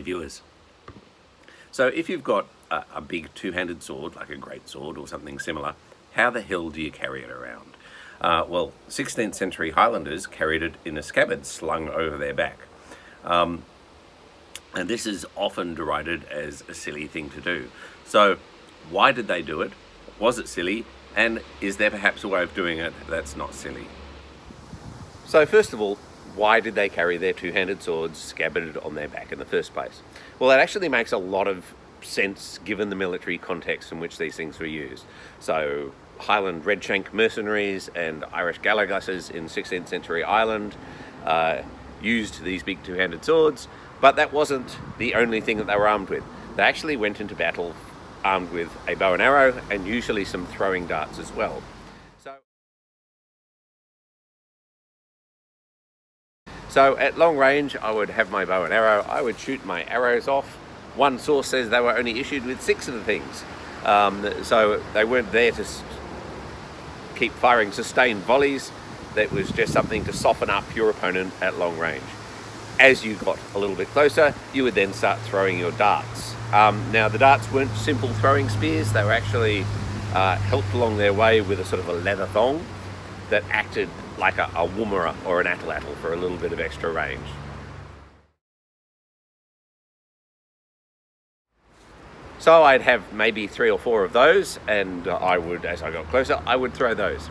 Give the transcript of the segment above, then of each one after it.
viewers. So if you've got a big two-handed sword, like a great sword or something similar, how the hell do you carry it around? Well, 16th century Highlanders carried it in a scabbard slung over their back. And this is often derided as a silly thing to do. So why did they do it? Was it silly? And is there perhaps a way of doing it that's not silly? So first of all, why did they carry their two-handed swords scabbarded on their back in the first place? Well, that actually makes a lot of sense given the military context in which these things were used. So Highland redshank mercenaries and Irish gallegusses in 16th century Ireland used these big two-handed swords, but that wasn't the only thing that they were armed with. They actually went into battle armed with a bow and arrow and usually some throwing darts as well. So at long range, I would have my bow and arrow, I would shoot my arrows off. One source says they were only issued with 6 of the things. So they weren't there to keep firing sustained volleys. That was just something to soften up your opponent at long range. As you got a little bit closer, you would then start throwing your darts. Now the darts weren't simple throwing spears, they were actually helped along their way with a sort of a leather thong that acted like a woomera or an atlatl for a little bit of extra range. So I'd have maybe 3 or 4 of those, and I would, as I got closer, I would throw those.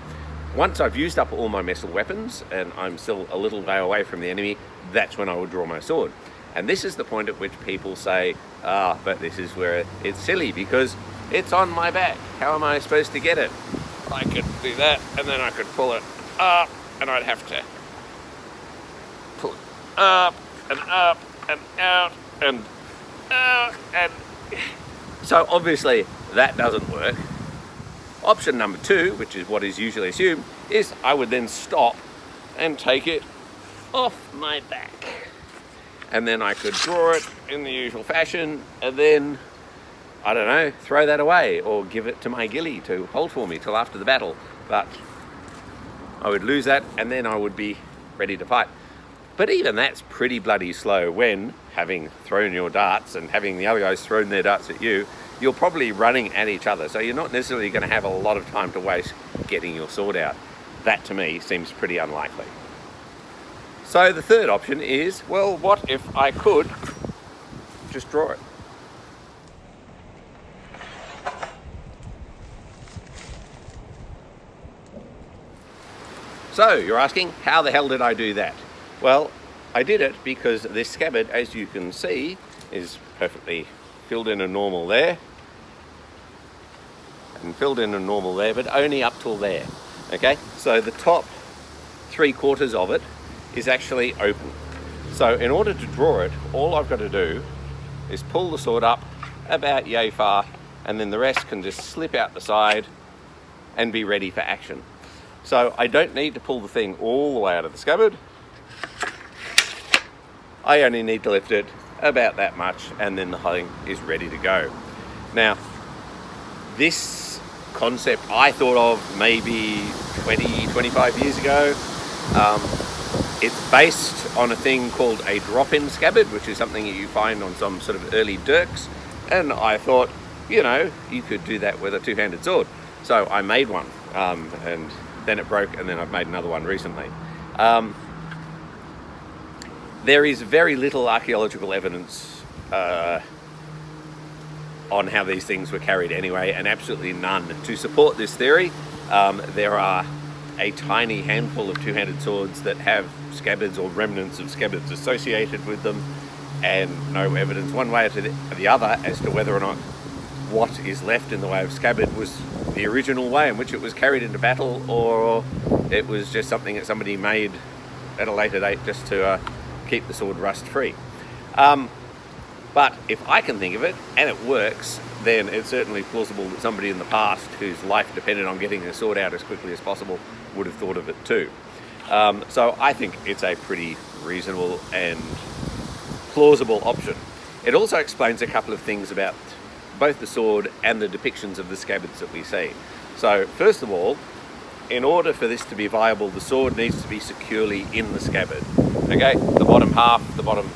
Once I've used up all my missile weapons and I'm still a little way away from the enemy, that's when I would draw my sword. And this is the point at which people say, but this is where it's silly because it's on my back. How am I supposed to get it? I could do that, and then I could pull it up, and I'd have to pull it up and out and out, and so obviously that doesn't work. Option number 2, which is what is usually assumed, is I would then stop and take it off my back. And then I could draw it in the usual fashion and then, I don't know, throw that away or give it to my ghillie to hold for me till after the battle. But I would lose that and then I would be ready to fight. But even that's pretty bloody slow when, having thrown your darts and having the other guys thrown their darts at you, you're probably running at each other. So you're not necessarily going to have a lot of time to waste getting your sword out. That to me seems pretty unlikely. So the third option is, well, what if I could just draw it? So you're asking, how the hell did I do that? Well, I did it because this scabbard, as you can see, is perfectly filled in and normal there. And filled in and normal there, but only up till there. Okay, so the top 3/4 of it is actually open. So in order to draw it, all I've got to do is pull the sword up about yay far, and then the rest can just slip out the side and be ready for action. So I don't need to pull the thing all the way out of the scabbard. I only need to lift it about that much, and then the thing is ready to go. Now, this concept I thought of maybe 20-25 years ago. It's based on a thing called a drop-in scabbard, which is something that you find on some sort of early dirks. And I thought, you know, you could do that with a two-handed sword. So I made one, and then it broke, and then I've made another one recently. There is very little archaeological evidence on how these things were carried anyway, and absolutely none to support this theory. There are a tiny handful of two-handed swords that have scabbards or remnants of scabbards associated with them, and no evidence one way or the other as to whether or not what is left in the way of scabbard was the original way in which it was carried into battle, or it was just something that somebody made at a later date just to keep the sword rust free. But if I can think of it, and it works, then it's certainly plausible that somebody in the past whose life depended on getting their sword out as quickly as possible would have thought of it too. So I think it's a pretty reasonable and plausible option. It also explains a couple of things about both the sword and the depictions of the scabbards that we see. So first of all, in order for this to be viable, the sword needs to be securely in the scabbard. Okay, the bottom half, the bottom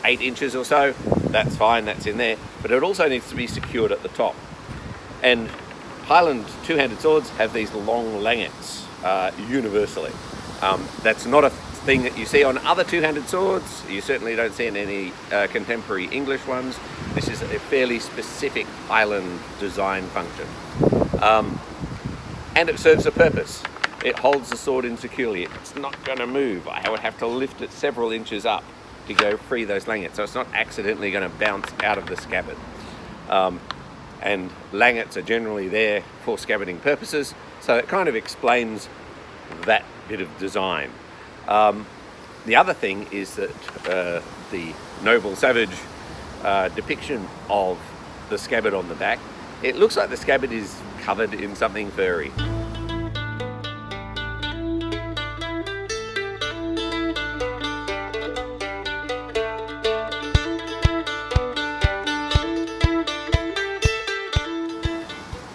8 inches or so, that's fine, that's in there, but it also needs to be secured at the top. And Highland two-handed swords have these long langets universally. That's not a thing that you see on other two-handed swords. You certainly don't see in any contemporary English ones. This is a fairly specific Highland design function. And it serves a purpose. It holds the sword in securely. It's not going to move. I would have to lift it several inches up to go free those langets, so it's not accidentally going to bounce out of the scabbard. And langets are generally there for scabbarding purposes, so it kind of explains that bit of design. The other thing is that the noble savage depiction of the scabbard on the back, it looks like the scabbard is covered in something furry.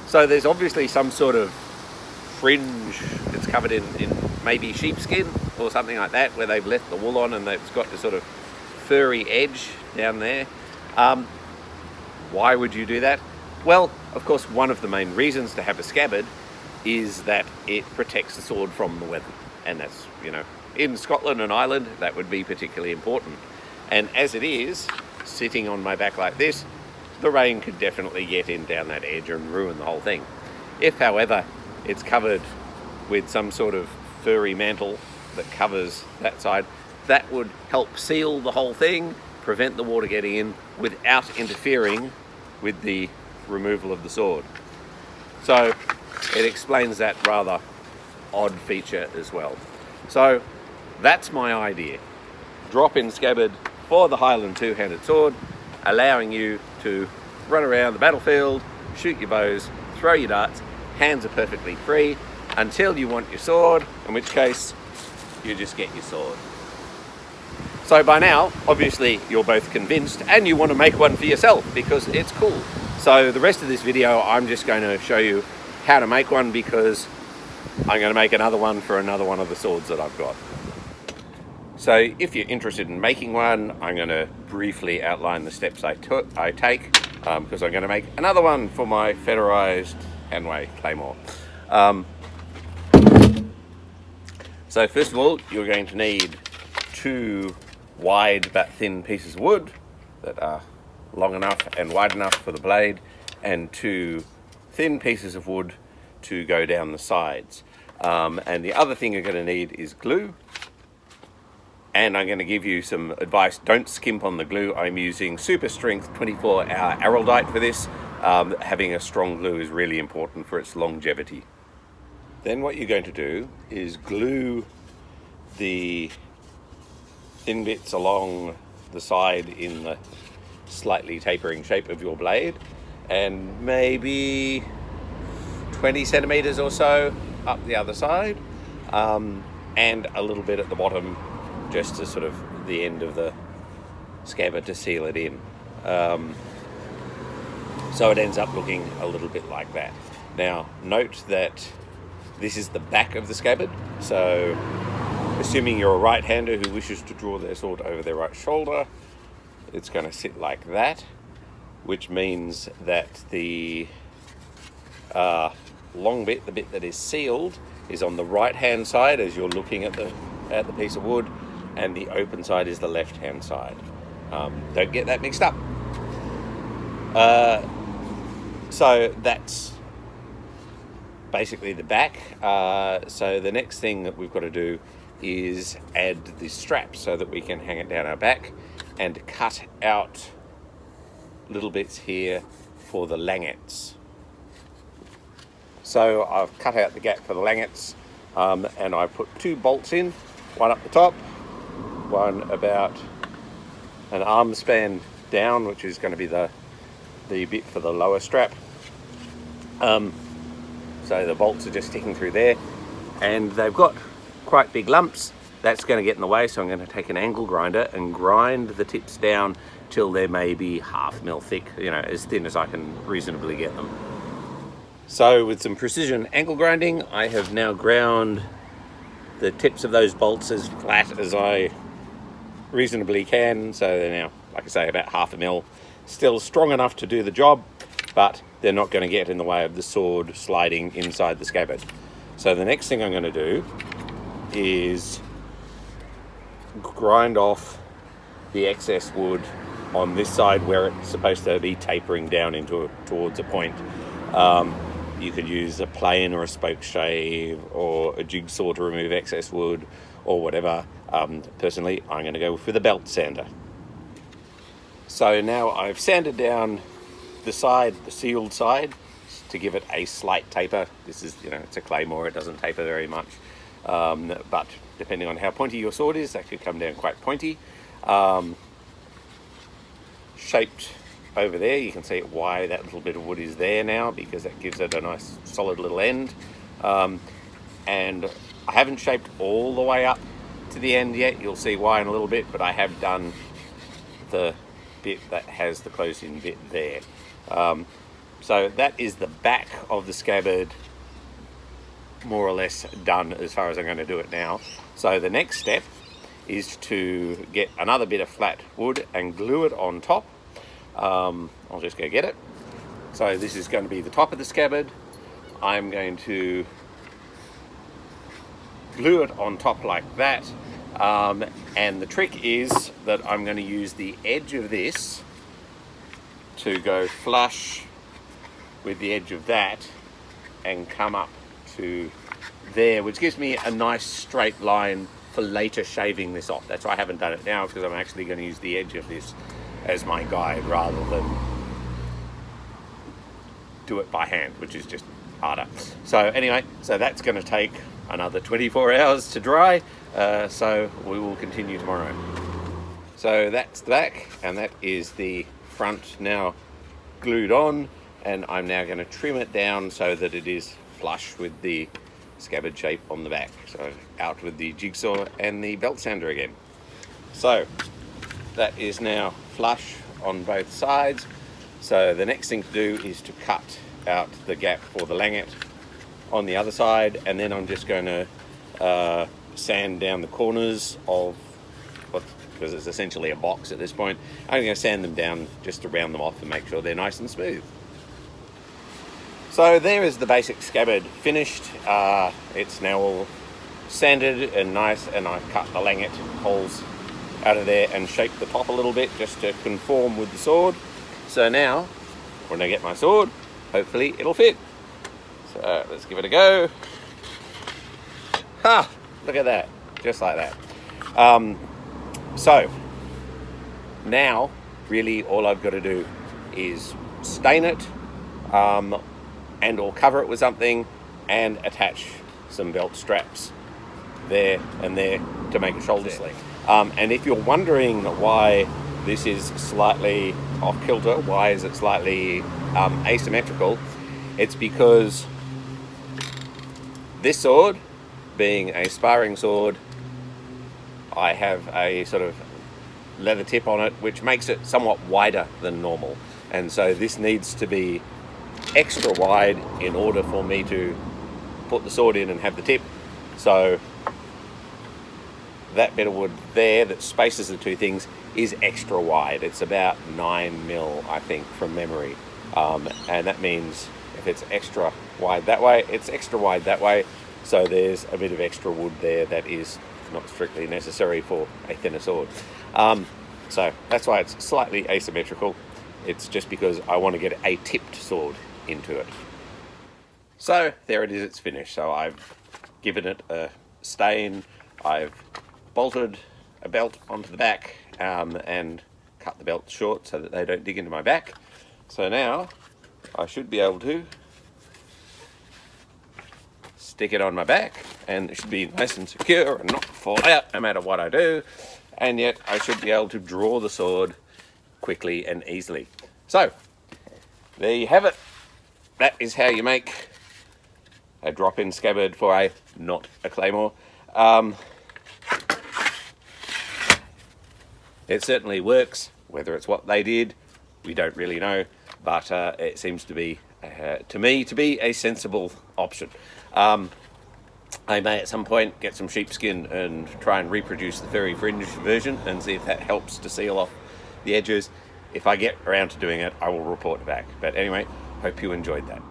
So there's obviously some sort of fringe that's covered in maybe sheepskin or something like that, where they've left the wool on and it's got this sort of furry edge down there. Why would you do that? Well, of course, one of the main reasons to have a scabbard is that it protects the sword from the weather. And that's, you know, in Scotland and Ireland, that would be particularly important. And as it is, sitting on my back like this, the rain could definitely get in down that edge and ruin the whole thing. If, however, it's covered with some sort of furry mantle that covers that side, that would help seal the whole thing, prevent the water getting in without interfering with the removal of the sword. So it explains that rather odd feature as well. So that's my idea. Drop-in scabbard for the Highland two-handed sword, allowing you to run around the battlefield, shoot your bows, throw your darts, hands are perfectly free until you want your sword, in which case you just get your sword. So by now, obviously you're both convinced and you want to make one for yourself because it's cool. So the rest of this video, I'm just going to show you how to make one because I'm going to make another one for another one of the swords that I've got. So if you're interested in making one, I'm going to briefly outline the steps I take because I'm going to make another one for my featherized Hanway Claymore. So first of all, you're going to need 2 wide but thin pieces of wood that are long enough and wide enough for the blade, and 2 thin pieces of wood to go down the sides. And the other thing you're going to need is glue. And I'm going to give you some advice. Don't skimp on the glue. I'm using super strength 24-hour araldite for this. Having a strong glue is really important for its longevity. Then what you're going to do is glue the thin bits along the side in the slightly tapering shape of your blade, and maybe 20 centimeters or so up the other side, and a little bit at the bottom just to sort of the end of the scabbard to seal it in. So it ends up looking a little bit like that. Now note that this is the back of the scabbard, so assuming you're a right-hander who wishes to draw their sword over their right shoulder, it's going to sit like that, which means that the long bit, the bit that is sealed, is on the right-hand side as you're looking at the piece of wood, and the open side is the left-hand side. Don't get that mixed up. So that's basically the back. So the next thing that we've got to do is add the strap so that we can hang it down our back, and cut out little bits here for the langets. So I've cut out the gap for the langets, and I put 2 bolts in, one up the top, one about an arm span down, which is going to be the bit for the lower strap. So the bolts are just sticking through there, and they've got quite big lumps. That's going to get in the way, so I'm going to take an angle grinder and grind the tips down till they're maybe 1/2 mil thick, you know, as thin as I can reasonably get them. So with some precision angle grinding, I have now ground the tips of those bolts as flat as I reasonably can. So they're now, like I say, about 1/2 mil. Still strong enough to do the job, but they're not going to get in the way of the sword sliding inside the scabbard. So the next thing I'm going to do is grind off the excess wood on this side where it's supposed to be tapering down towards a point. You could use a plane or a spoke shave or a jigsaw to remove excess wood or whatever. Personally, I'm going to go with a belt sander. So now I've sanded down the side, the sealed side, to give it a slight taper. This is, it's a Claymore, it doesn't taper very much. But depending on how pointy your sword is, that could come down quite pointy. Shaped over there, you can see why that little bit of wood is there now, because that gives it a nice solid little end. And I haven't shaped all the way up to the end yet. You'll see why in a little bit, but I have done the bit that has the close-in bit there. So that is the back of the scabbard, more or less done as far as I'm going to do it now. So the next step is to get another bit of flat wood and glue it on top. I'll just go get it. So this is going to be the top of the scabbard. I'm going to glue it on top like that. And the trick is that I'm going to use the edge of this to go flush with the edge of that and come up to there, which gives me a nice straight line for later shaving this off. That's why I haven't done it now, because I'm actually going to use the edge of this as my guide rather than do it by hand, which is just harder. So anyway, so that's going to take another 24 hours to dry, so we will continue tomorrow. So that's the back, and that is the front now glued on, and I'm now going to trim it down so that it is flush with the scabbard shape on the back. So out with the jigsaw and the belt sander again. So that is now flush on both sides. So the next thing to do is to cut out the gap for the langet on the other side, and then I'm just going to sand down the corners of what, because it's essentially a box at this point. I'm going to sand them down just to round them off and make sure they're nice and smooth. So there is the basic scabbard finished. It's now all sanded and nice, and I've cut the langet holes out of there and shaped the top a little bit just to conform with the sword. So now, when I get my sword, hopefully it'll fit. So let's give it a go. Ha! Look at that, just like that. So now, really all I've got to do is stain it, and or cover it with something, and attach some belt straps there and there to make a shoulder sling. And if you're wondering why this is slightly off kilter, why is it slightly asymmetrical, it's because this sword, being a sparring sword, I have a sort of leather tip on it which makes it somewhat wider than normal, and so this needs to be extra wide in order for me to put the sword in and have the tip. So that bit of wood there that spaces the two things is extra wide. It's about 9 mil, I think, from memory, and that means if it's extra wide that way, it's extra wide that way. So there's a bit of extra wood there that is not strictly necessary for a thinner sword. So that's why it's slightly asymmetrical. It's just because I want to get a tipped sword into it. So there it is, it's finished. So I've given it a stain, I've bolted a belt onto the back, and cut the belt short so that they don't dig into my back. So now I should be able to stick it on my back, and it should be nice and secure and not fall out no matter what I do, and yet I should be able to draw the sword quickly and easily. So there you have it. That is how you make a drop-in scabbard for not a Claymore. It certainly works. Whether it's what they did, we don't really know, but it seems to be, to me, to be a sensible option. I may at some point get some sheepskin and try and reproduce the furry fringe version and see if that helps to seal off the edges. If I get around to doing it, I will report back. But anyway, hope you enjoyed that.